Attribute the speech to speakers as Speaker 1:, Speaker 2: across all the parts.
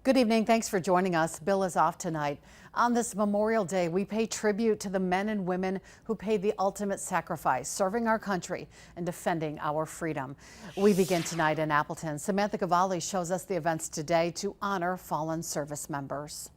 Speaker 1: Good evening. Thanks for joining us. Bill is off tonight. On this Memorial Day, we pay tribute to the men and women who paid the ultimate sacrifice, serving our country and defending our freedom. We begin tonight in Appleton. Samantha Cavalli shows us the events today to honor fallen service members.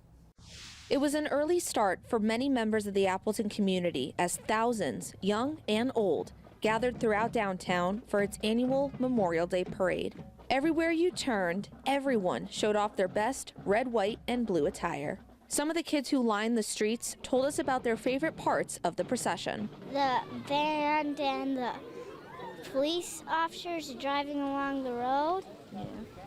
Speaker 2: It was an early start for many members of the Appleton community as thousands, young and old, gathered throughout downtown for its annual Memorial Day parade. Everywhere you turned, everyone showed off their best red, white, and blue attire. Some of the kids who lined the streets told us about their favorite parts of the procession.
Speaker 3: The band and the police officers driving along the road.
Speaker 2: Yeah.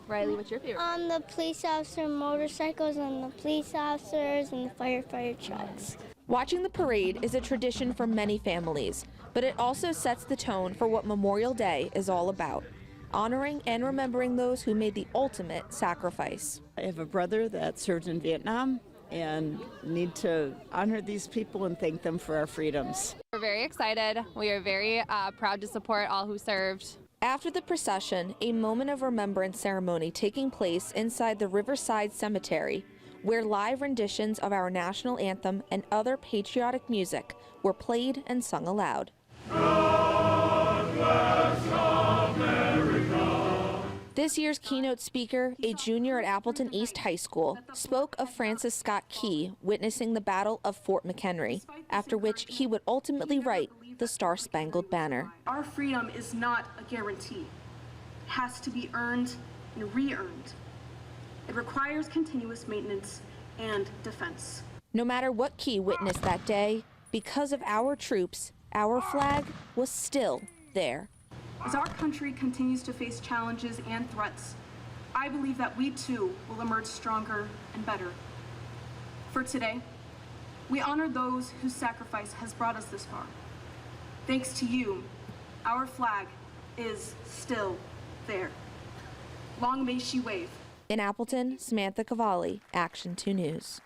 Speaker 2: Riley, what's your favorite?
Speaker 3: On the police officer motorcycles and the police officers and the firefighter trucks.
Speaker 2: Watching the parade is a tradition for many families, but it also sets the tone for what Memorial Day is all about. Honoring and remembering those who made the ultimate sacrifice.
Speaker 4: I have a brother that served in Vietnam and need to honor these people and thank them for our freedoms.
Speaker 5: We're very excited. We are very proud to support all who served.
Speaker 2: After the procession, a moment of remembrance ceremony taking place inside the Riverside Cemetery, where live renditions of our national anthem and other patriotic music were played and sung aloud. God bless America. This year's keynote speaker, a junior at Appleton East High School, spoke of Francis Scott Key witnessing the Battle of Fort McHenry, after which he would ultimately write the Star-Spangled Banner.
Speaker 6: Our freedom is not a guarantee. It has to be earned and re-earned. It requires continuous maintenance and defense.
Speaker 2: No matter what Key witnessed that day, because of our troops, our flag was still there.
Speaker 6: As our country continues to face challenges and threats, I believe that we too will emerge stronger and better. For today, we honor those whose sacrifice has brought us this far. Thanks to you, our flag is still there. Long may she wave.
Speaker 2: In Appleton, Samantha Cavalli, Action 2 News.